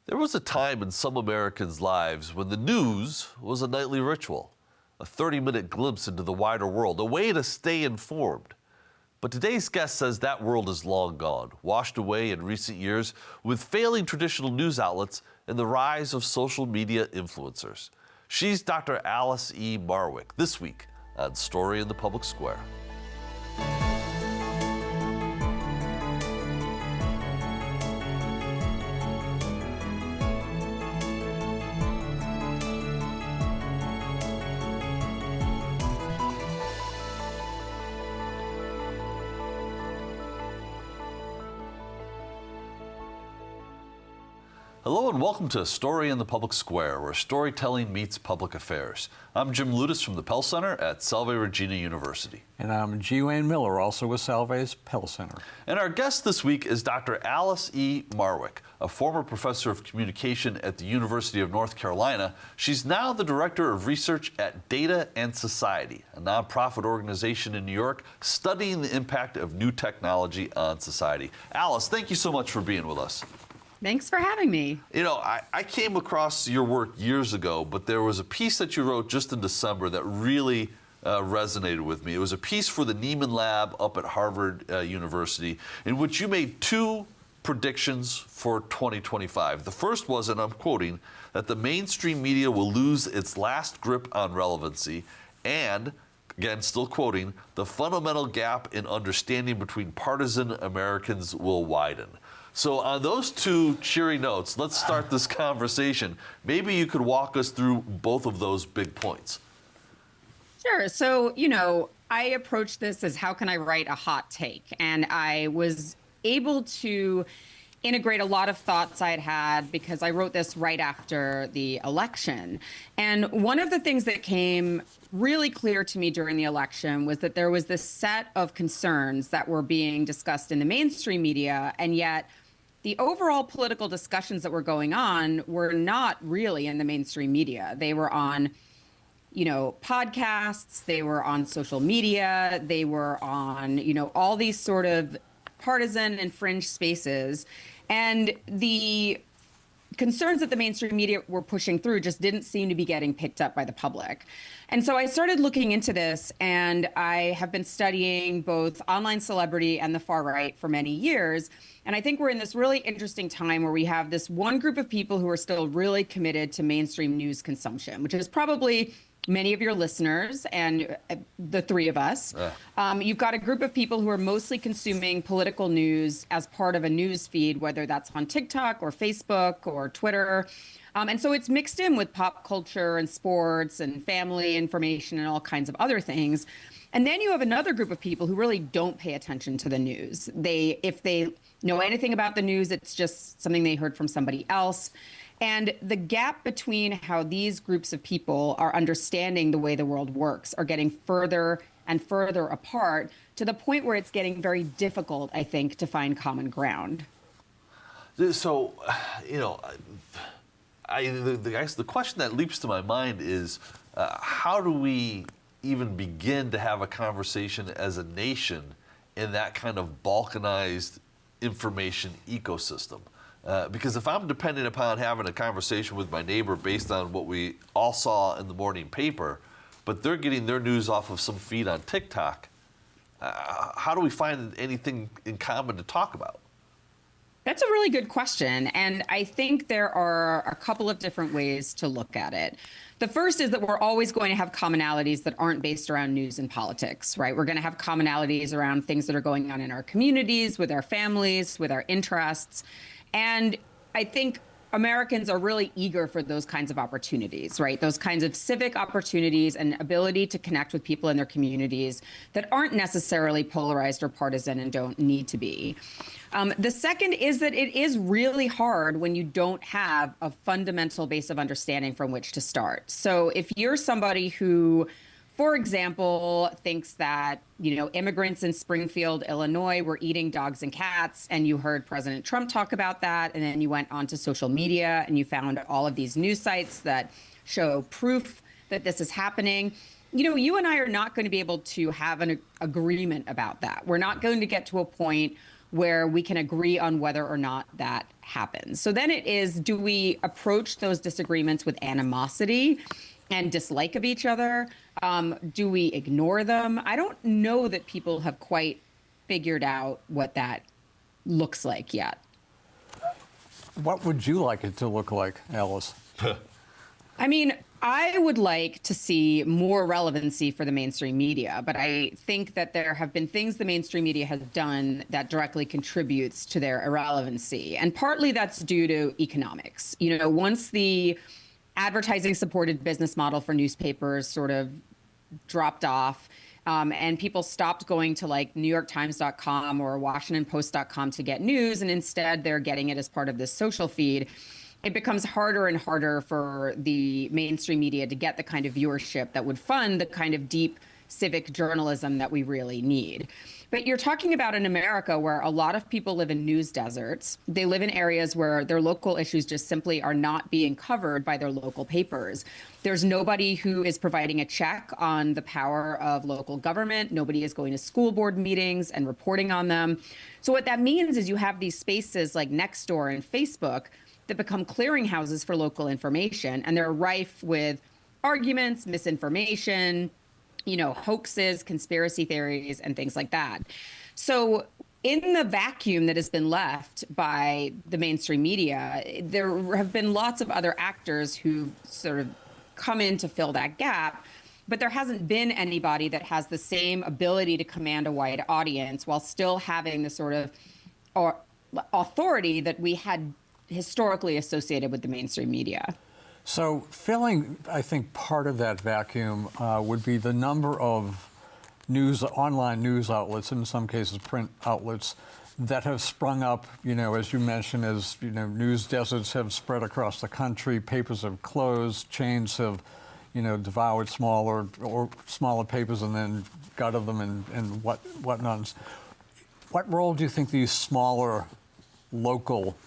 There was a time in some Americans' lives when the news was a nightly ritual, a 30-minute glimpse into the wider world, a way to stay informed. But today's guest says that world is long gone, washed away in recent years with failing traditional news outlets and the rise of social media influencers. She's Dr. Alice E. Marwick, this week on Story in the Public Square. Hello and welcome to Story in the Public Square, where storytelling meets public affairs. I'm Jim Ludis from the Pell Center at Salve Regina University. And I'm G. Wayne Miller, also with Salve's Pell Center. And our guest this week is Dr. Alice E. Marwick, a former professor of communication at the University of North Carolina. She's now the director of research at Data and Society, a nonprofit organization in New York studying the impact of new technology on society. Alice, thank you so much for being with us. Thanks for having me. You know, I came across your work years ago, but there was a piece that you wrote just in December that really resonated with me. It was a piece for the Nieman Lab up at Harvard University in which you made two predictions for 2025. The first was, and I'm quoting, that the mainstream media will lose its last grip on relevancy and, again, still quoting, the fundamental gap in understanding between partisan Americans will widen. So on those two cheery notes, let's start this conversation. Maybe you could walk us through both of those big points. Sure. So, I approached this as how can I write a hot take? And I was able to integrate a lot of thoughts I'd had because I wrote this right after the election. And one of the things that came really clear to me during the election was that there was this set of concerns that were being discussed in the mainstream media, and yet the overall political discussions that were going on were not really in the mainstream media. They were on, podcasts, they were on social media, they were on, all these sort of partisan and fringe spaces. And the concerns that the mainstream media were pushing through just didn't seem to be getting picked up by the public. And so I started looking into this, and I have been studying both online celebrity and the far right for many years. And I think we're in this really interesting time where we have this one group of people who are still really committed to mainstream news consumption, which is probably many of your listeners and the three of us. You've got a group of people who are mostly consuming political news as part of a news feed, whether that's on TikTok or Facebook or Twitter. And so it's mixed in with pop culture and sports and family information and all kinds of other things. And then you have another group of people who really don't pay attention to the news. If they know anything about the news, it's just something they heard from somebody else. And the gap between how these groups of people are understanding the way the world works are getting further and further apart to the point where it's getting very difficult, I think, to find common ground. So, the question that leaps to my mind is, how do we even begin to have a conversation as a nation in that kind of balkanized information ecosystem? Because if I'm dependent upon having a conversation with my neighbor based on what we all saw in the morning paper, but they're getting their news off of some feed on TikTok, how do we find anything in common to talk about? That's a really good question. And I think there are a couple of different ways to look at it. The first is that we're always going to have commonalities that aren't based around news and politics, right? We're going to have commonalities around things that are going on in our communities, with our families, with our interests. And I think Americans are really eager for those kinds of opportunities, right? Those kinds of civic opportunities and ability to connect with people in their communities that aren't necessarily polarized or partisan and don't need to be. The second is that it is really hard when you don't have a fundamental base of understanding from which to start. So if you're somebody who, for example, thinks that, immigrants in Springfield, Illinois were eating dogs and cats, and you heard President Trump talk about that, and then you went onto social media and you found all of these news sites that show proof that this is happening, you and I are not going to be able to have an agreement about that. We're not going to get to a point where we can agree on whether or not that happens. So then it is, do we approach those disagreements with animosity and dislike of each other? Do we ignore them? I don't know that people have quite figured out what that looks like yet. What would you like it to look like, Alice? I mean, I would like to see more relevancy for the mainstream media, but I think that there have been things the mainstream media has done that directly contributes to their irrelevancy. And partly that's due to economics. You know, once the advertising supported business model for newspapers sort of dropped off, and people stopped going to like NewYorkTimes.com or WashingtonPost.com to get news, and instead they're getting it as part of this social feed. It becomes harder and harder for the mainstream media to get the kind of viewership that would fund the kind of deep civic journalism that we really need. But you're talking about in America where a lot of people live in news deserts. They live in areas where their local issues just simply are not being covered by their local papers. There's nobody who is providing a check on the power of local government. Nobody is going to school board meetings and reporting on them. So what that means is you have these spaces like Nextdoor and Facebook that become clearinghouses for local information, and they're rife with arguments, misinformation, you know, hoaxes, conspiracy theories, and things like that. So in the vacuum that has been left by the mainstream media, there have been lots of other actors who've sort of come in to fill that gap, but there hasn't been anybody that has the same ability to command a wide audience while still having the sort of authority that we had historically associated with the mainstream media. So filling, I think, part of that vacuum would be the number of online news outlets, in some cases print outlets, that have sprung up, you know, as you mentioned, as, you know, news deserts have spread across the country, papers have closed, chains have, you know, devoured smaller papers and then gutted them and whatnot. What role do you think these smaller local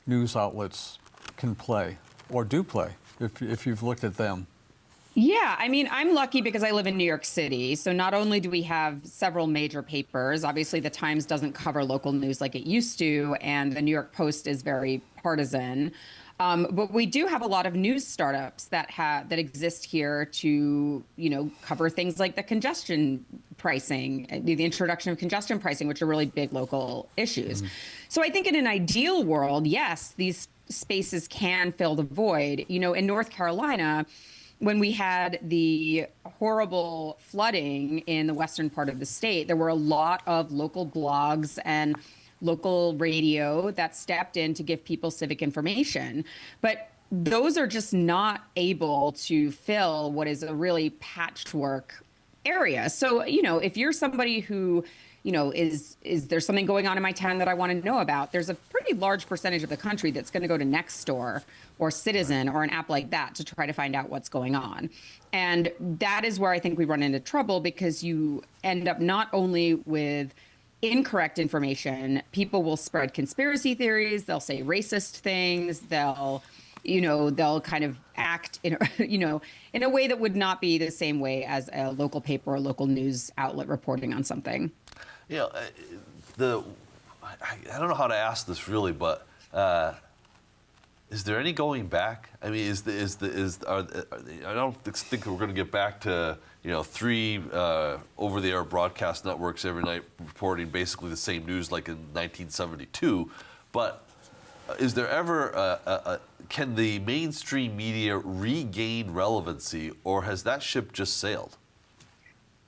news outlets can play or do play if you've looked at them? Yeah, I mean, I'm lucky because I live in New York City. So not only do we have several major papers, obviously the Times doesn't cover local news like it used to, and the New York Post is very partisan. But we do have a lot of news startups that exist here to, you know, cover things like the congestion pricing, the introduction of congestion pricing, which are really big local issues. Mm-hmm. So I think in an ideal world, yes, these spaces can fill the void. You know, in North Carolina, when we had the horrible flooding in the western part of the state, there were a lot of local blogs and local radio that stepped in to give people civic information. But those are just not able to fill what is a really patchwork area. So, you know, if you're somebody who, you know, is there something going on in my town that I want to know about? There's a pretty large percentage of the country that's going to go to Nextdoor or Citizen or an app like that to try to find out what's going on. And that is where I think we run into trouble, because you end up not only with incorrect information, people will spread conspiracy theories, they'll say racist things, they'll kind of act in, in a way that would not be the same way as a local paper or local news outlet reporting on something. You know, I don't know how to ask this really, but is there any going back? I mean, I don't think we're going to get back to, you know, 3 over-the-air broadcast networks every night reporting basically the same news like in 1972. But is there ever can the mainstream media regain relevancy, or has that ship just sailed?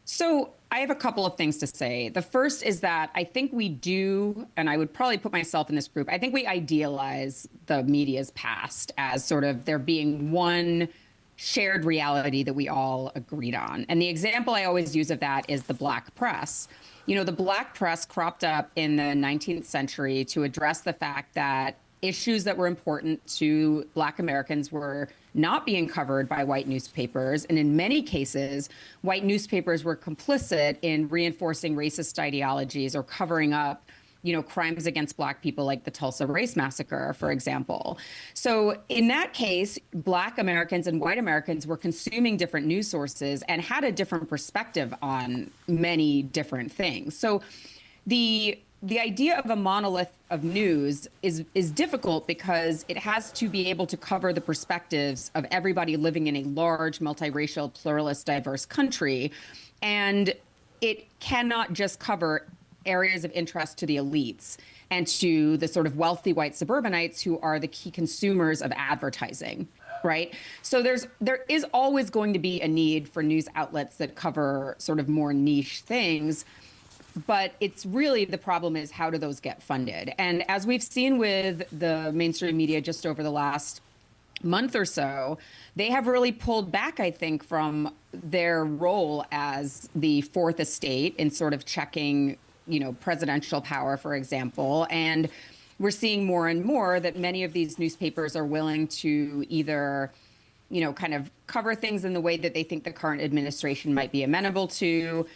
So I have a couple of things to say. The first is that I think we do, and I would probably put myself in this group, I think we idealize the media's past as sort of there being one shared reality that we all agreed on. And the example I always use of that is the black press. You know, the black press cropped up in the 19th century to address the fact that issues that were important to Black Americans were not being covered by white newspapers. And in many cases, white newspapers were complicit in reinforcing racist ideologies or covering up, you know, crimes against Black people like the Tulsa Race Massacre, for example. So in that case, Black Americans and white Americans were consuming different news sources and had a different perspective on many different things. So the the idea of a monolith of news is difficult because it has to be able to cover the perspectives of everybody living in a large, multiracial, pluralist, diverse country. And it cannot just cover areas of interest to the elites and to the sort of wealthy white suburbanites who are the key consumers of advertising, right? So there is always going to be a need for news outlets that cover sort of more niche things. But it's really, the problem is, how do those get funded? And as we've seen with the mainstream media just over the last month or so, they have really pulled back, I think, from their role as the fourth estate in sort of checking, presidential power, for example. And we're seeing more and more that many of these newspapers are willing to either, kind of cover things in the way that they think the current administration might be amenable to,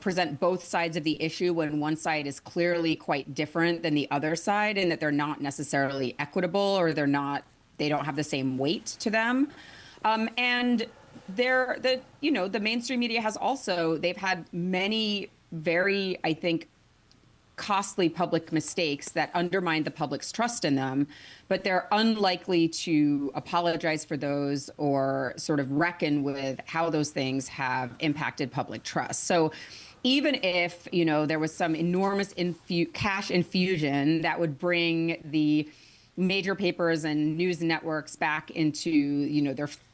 present both sides of the issue when one side is clearly quite different than the other side, and that they're not necessarily equitable, or they don't have the same weight to them. And the mainstream media has also, they've had many very, I think, costly public mistakes that undermine the public's trust in them, but they're unlikely to apologize for those or sort of reckon with how those things have impacted public trust. So even if, there was some enormous cash infusion that would bring the major papers and news networks back into,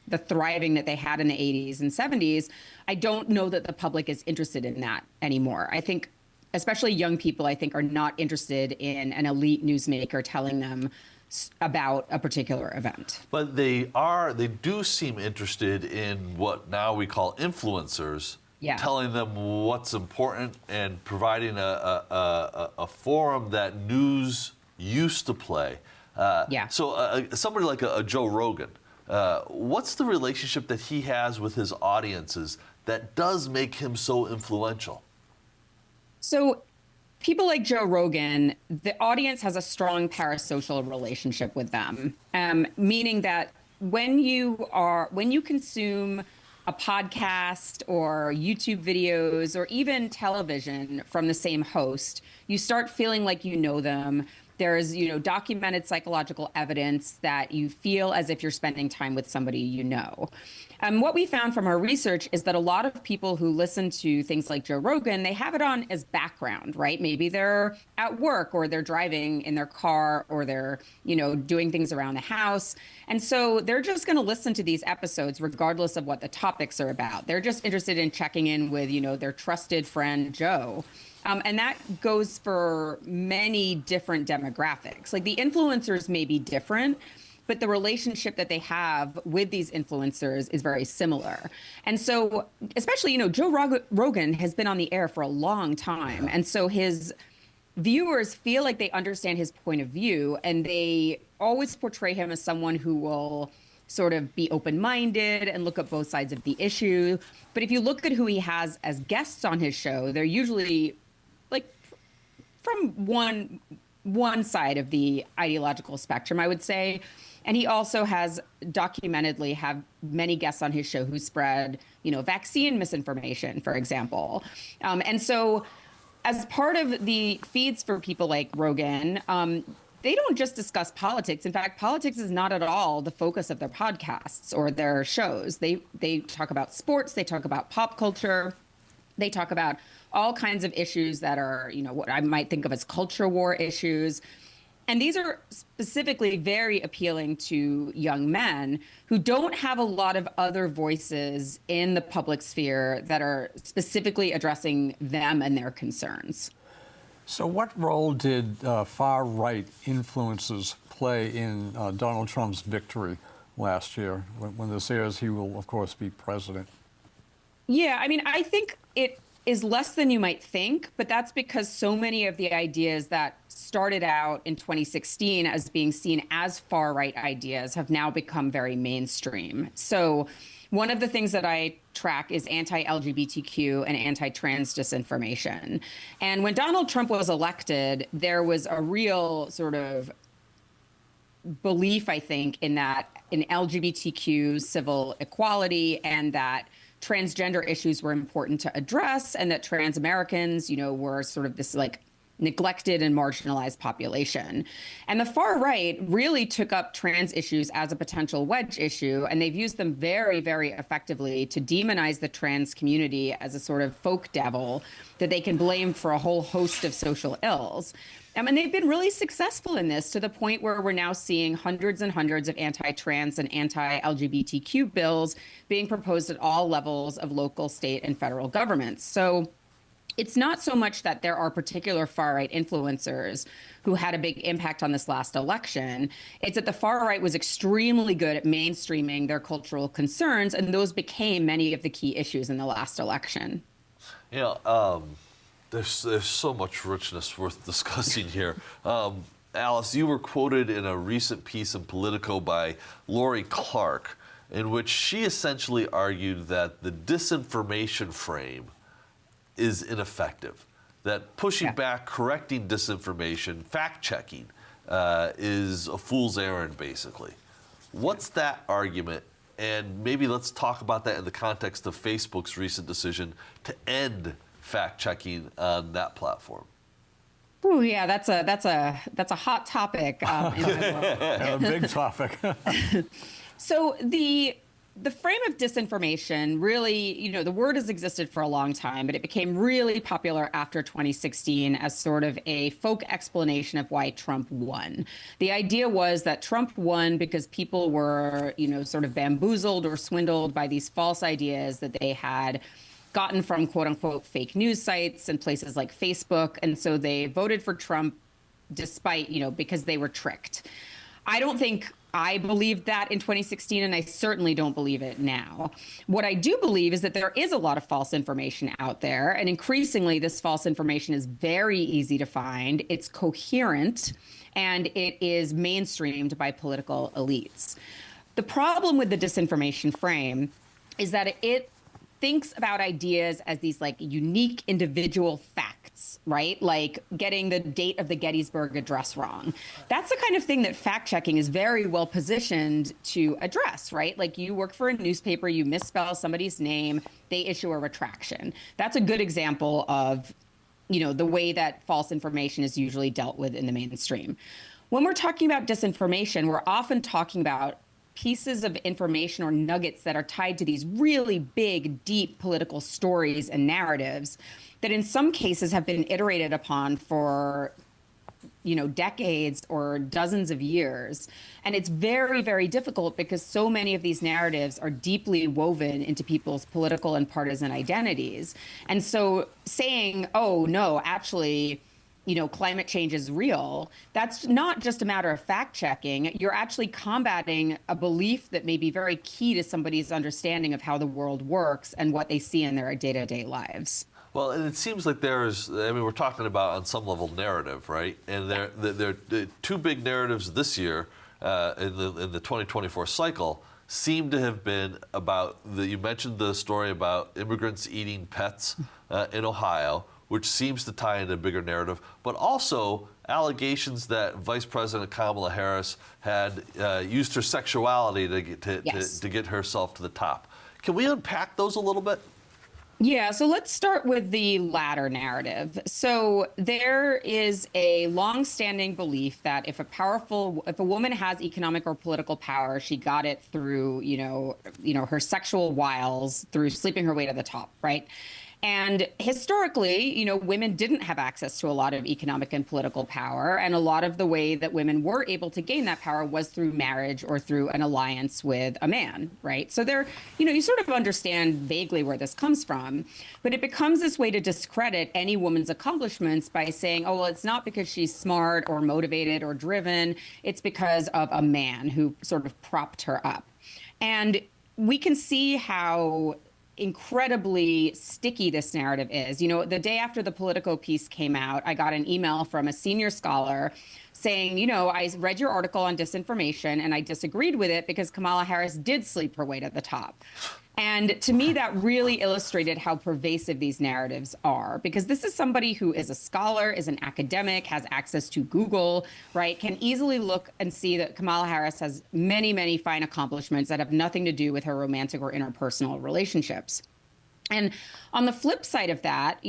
the thriving that they had in the 80s and 70s, I don't know that the public is interested in that anymore. I think especially young people, I think, are not interested in an elite newsmaker telling them about a particular event. But they do seem interested in what now we call influencers, telling them what's important and providing a forum that news used to play. So somebody like a Joe Rogan, what's the relationship that he has with his audiences that does make him so influential? So people like Joe Rogan, the audience has a strong parasocial relationship with them, meaning that when you consume a podcast or YouTube videos or even television from the same host, you start feeling like you know them. There's, documented psychological evidence that you feel as if you're spending time with somebody you know. What we found from our research is that a lot of people who listen to things like Joe Rogan, they have it on as background, right? Maybe they're at work or they're driving in their car or they're, doing things around the house. And so they're just going to listen to these episodes regardless of what the topics are about. They're just interested in checking in with, their trusted friend, Joe. And that goes for many different demographics. Like the influencers may be different, but the relationship that they have with these influencers is very similar. And so, especially, Joe Rogan has been on the air for a long time. And so his viewers feel like they understand his point of view, and they always portray him as someone who will sort of be open-minded and look at both sides of the issue. But if you look at who he has as guests on his show, they're usually like from one side of the ideological spectrum, I would say. And he also has documentedly have many guests on his show who spread, vaccine misinformation, for example. And so as part of the feeds for people like Rogan, they don't just discuss politics. In fact, politics is not at all the focus of their podcasts or their shows. They talk about sports, they talk about pop culture, they talk about all kinds of issues that are, what I might think of as culture war issues. And these are specifically very appealing to young men who don't have a lot of other voices in the public sphere that are specifically addressing them and their concerns. So what role did far-right influences play in Donald Trump's victory last year? When this airs, he will, of course, be president. Yeah, I mean, I think it is less than you might think, but that's because so many of the ideas that started out in 2016 as being seen as far-right ideas have now become very mainstream. So one of the things that I track is anti-LGBTQ and anti-trans disinformation. And when Donald Trump was elected, there was a real sort of belief, I think, in LGBTQ civil equality, and that transgender issues were important to address, and that trans Americans, were sort of this like neglected and marginalized population. And the far right really took up trans issues as a potential wedge issue, and they've used them very, very effectively to demonize the trans community as a sort of folk devil that they can blame for a whole host of social ills. And they've been really successful in this, to the point where we're now seeing hundreds and hundreds of anti-trans and anti-LGBTQ bills being proposed at all levels of local, state, and federal governments. So it's not so much that there are particular far-right influencers who had a big impact on this last election. It's that the far right was extremely good at mainstreaming their cultural concerns, and those became many of the key issues in the last election. There's so much richness worth discussing here. Alice, you were quoted in a recent piece in Politico by Lori Clark, in which she essentially argued that the disinformation frame is ineffective, that pushing back, correcting disinformation, fact-checking is a fool's errand, basically. What's that argument? And maybe let's talk about that in the context of Facebook's recent decision to end fact-checking on that platform. Oh yeah, that's a hot topic in my world. A big topic. So the frame of disinformation really, the word has existed for a long time, but it became really popular after 2016 as sort of a folk explanation of why Trump won. The idea was that Trump won because people were, sort of bamboozled or swindled by these false ideas that they had gotten from quote unquote fake news sites and places like Facebook. And so they voted for Trump despite, because they were tricked. I don't think I believed that in 2016, and I certainly don't believe it now. What I do believe is that there is a lot of false information out there, and increasingly this false information is very easy to find. It's coherent, and it is mainstreamed by political elites. The problem with the disinformation frame is that it thinks about ideas as these like unique individual facts, right? Like getting the date of the Gettysburg Address wrong. That's the kind of thing that fact checking is very well positioned to address, right? Like you work for a newspaper, you misspell somebody's name, they issue a retraction. That's a good example of, the way that false information is usually dealt with in the mainstream. When we're talking about disinformation, we're often talking about pieces of information or nuggets that are tied to these really big, deep political stories and narratives that in some cases have been iterated upon for, decades or dozens of years. And it's very, very difficult because so many of these narratives are deeply woven into people's political and partisan identities. And so saying, oh, no, actually, climate change is real, that's not just a matter of fact checking. You're actually combating a belief that may be very key to somebody's understanding of how the world works and what they see in their day-to-day lives. Well, and it seems like we're talking about on some level narrative, right? And there are two big narratives this year in the 2024 cycle seem to have been about, you mentioned the story about immigrants eating pets in Ohio, which seems to tie into a bigger narrative, but also allegations that Vice President Kamala Harris had used her sexuality to get herself to the top. Can we unpack those a little bit? Yeah, so let's start with the latter narrative. So there is a longstanding belief that if a woman has economic or political power, she got it through, her sexual wiles, through sleeping her way to the top, right? And historically, women didn't have access to a lot of economic and political power. And a lot of the way that women were able to gain that power was through marriage or through an alliance with a man, right? So there, you sort of understand vaguely where this comes from. But it becomes this way to discredit any woman's accomplishments by saying, oh, well, it's not because she's smart or motivated or driven. It's because of a man who sort of propped her up. And we can see how incredibly sticky this narrative is. The day after the Politico piece came out, I got an email from a senior scholar saying, I read your article on disinformation and I disagreed with it because Kamala Harris did sleep her way to the top. And to me, that really illustrated how pervasive these narratives are, because this is somebody who is a scholar, is an academic, has access to Google, right, can easily look and see that Kamala Harris has many, many fine accomplishments that have nothing to do with her romantic or interpersonal relationships. And on the flip side of that,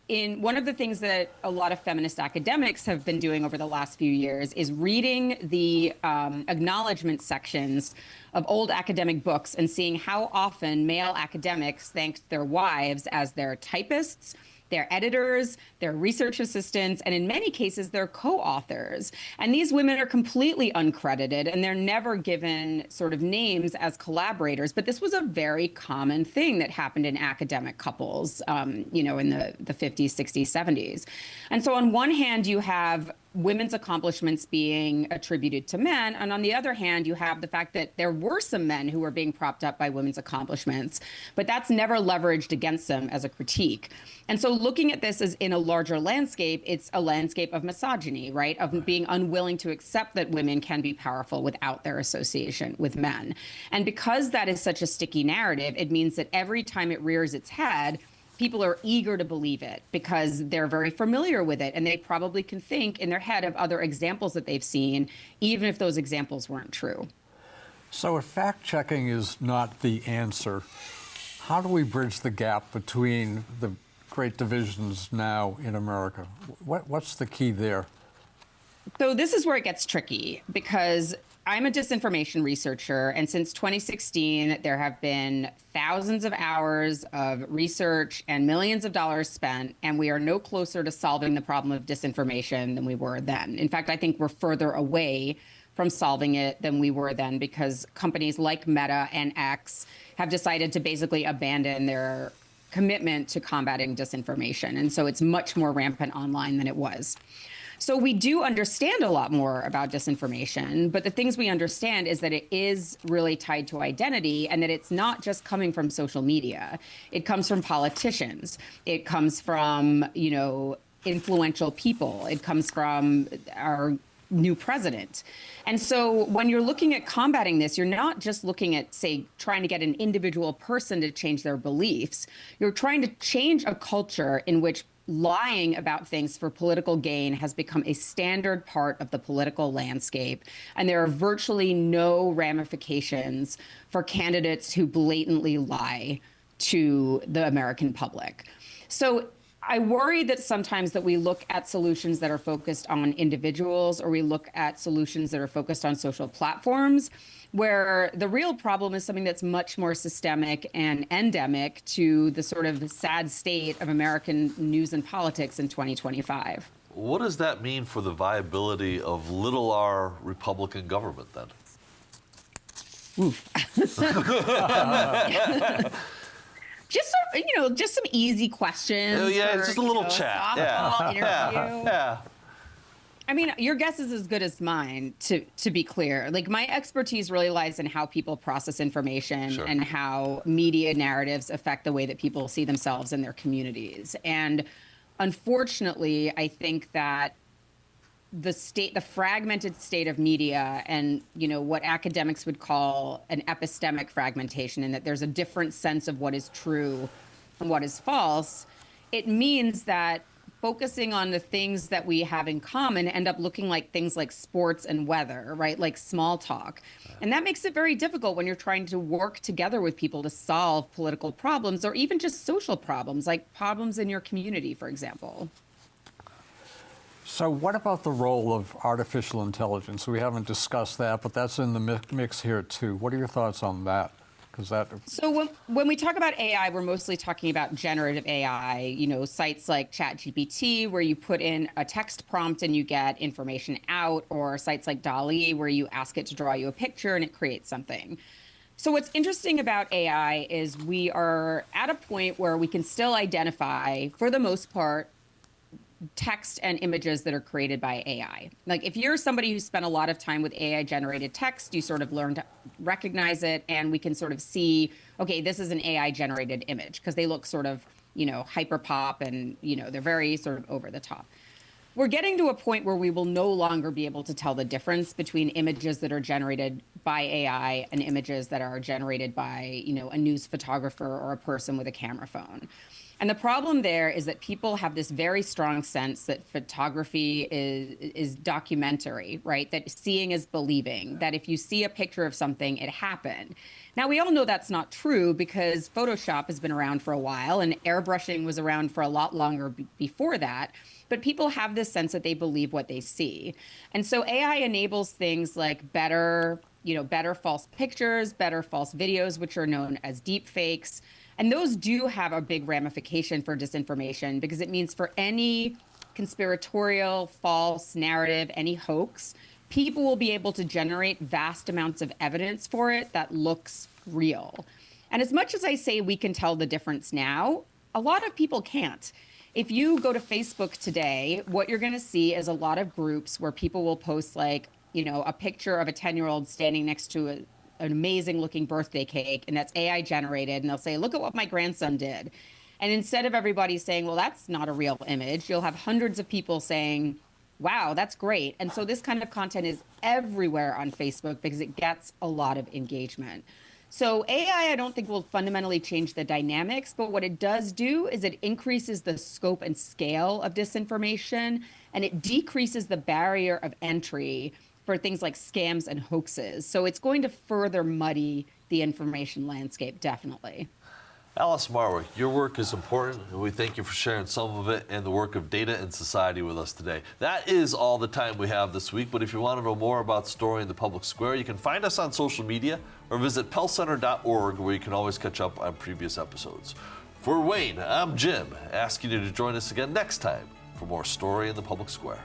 in one of the things that a lot of feminist academics have been doing over the last few years is reading the acknowledgement sections of old academic books and seeing how often male academics thanked their wives as their typists, their editors, their research assistants, and in many cases, their co-authors. And these women are completely uncredited and they're never given sort of names as collaborators. But this was a very common thing that happened in academic couples, in the 50s, 60s, 70s. And so on one hand, you have women's accomplishments being attributed to men. And on the other hand, you have the fact that there were some men who were being propped up by women's accomplishments, but that's never leveraged against them as a critique. And so looking at this as in a larger landscape, it's a landscape of misogyny, right? Of being unwilling to accept that women can be powerful without their association with men. And because that is such a sticky narrative, it means that every time it rears its head, people are eager to believe it because they're very familiar with it. And they probably can think in their head of other examples that they've seen, even if those examples weren't true. So if fact-checking is not the answer, how do we bridge the gap between the great divisions now in America? What's the key there? So this is where it gets tricky because I'm a disinformation researcher, and since 2016, there have been thousands of hours of research and millions of dollars spent, and we are no closer to solving the problem of disinformation than we were then. In fact, I think we're further away from solving it than we were then because companies like Meta and X have decided to basically abandon their commitment to combating disinformation. And so it's much more rampant online than it was. So we do understand a lot more about disinformation, but the things we understand is that it is really tied to identity and that it's not just coming from social media. It comes from politicians. It comes from, influential people. It comes from our new president. And so when you're looking at combating this, you're not just looking at, say, trying to get an individual person to change their beliefs. You're trying to change a culture in which lying about things for political gain has become a standard part of the political landscape. And there are virtually no ramifications for candidates who blatantly lie to the American public. So I worry that sometimes that we look at solutions that are focused on individuals or we look at solutions that are focused on social platforms, where the real problem is something that's much more systemic and endemic to the sort of sad state of American news and politics in 2025. What does that mean for the viability of little r Republican government then? Oof. Just some easy questions. Oh, yeah, it's just a little chat. Yeah. Interview. Yeah. I mean, your guess is as good as mine, to be clear. Like, my expertise really lies in how people process information Sure. and how media narratives affect the way that people see themselves and their communities. And unfortunately, I think that the fragmented state of media and, what academics would call an epistemic fragmentation, and that there's a different sense of what is true and what is false, it means that focusing on the things that we have in common end up looking like things like sports and weather, right? Like small talk. And that makes it very difficult when you're trying to work together with people to solve political problems or even just social problems, like problems in your community, for example. So what about the role of artificial intelligence? We haven't discussed that, but that's in the mix here too. What are your thoughts on that? So when we talk about AI, we're mostly talking about generative AI, sites like ChatGPT, where you put in a text prompt and you get information out, or sites like DALL-E, where you ask it to draw you a picture and it creates something. So what's interesting about AI is we are at a point where we can still identify, for the most part, text and images that are created by AI. Like, if you're somebody who spent a lot of time with AI generated text, you sort of learn to recognize it, and we can sort of see, okay, this is an AI generated image, because they look sort of, hyper pop and, they're very sort of over the top. We're getting to a point where we will no longer be able to tell the difference between images that are generated by AI and images that are generated by, a news photographer or a person with a camera phone. And the problem there is that people have this very strong sense that photography is documentary, right? That seeing is believing, that if you see a picture of something, it happened. Now, we all know that's not true because Photoshop has been around for a while and airbrushing was around for a lot longer before that. But people have this sense that they believe what they see. And so AI enables things like better false pictures, better false videos, which are known as deep fakes. And those do have a big ramification for disinformation because it means for any conspiratorial, false narrative, any hoax, people will be able to generate vast amounts of evidence for it that looks real. And as much as I say we can tell the difference now, a lot of people can't. If you go to Facebook today, what you're going to see is a lot of groups where people will post like, a picture of a 10-year-old standing next to an amazing looking birthday cake, and that's AI generated. And they'll say, look at what my grandson did. And instead of everybody saying, well, that's not a real image, you'll have hundreds of people saying, wow, that's great. And so this kind of content is everywhere on Facebook because it gets a lot of engagement. So AI, I don't think will fundamentally change the dynamics, but what it does do is it increases the scope and scale of disinformation, and it decreases the barrier of entry for things like scams and hoaxes. So it's going to further muddy the information landscape, definitely. Alice Marwick, your work is important, and we thank you for sharing some of it and the work of data and society with us today. That is all the time we have this week, but if you want to know more about Story in the Public Square, you can find us on social media or visit pellcenter.org, where you can always catch up on previous episodes. For Wayne, I'm Jim, asking you to join us again next time for more Story in the Public Square.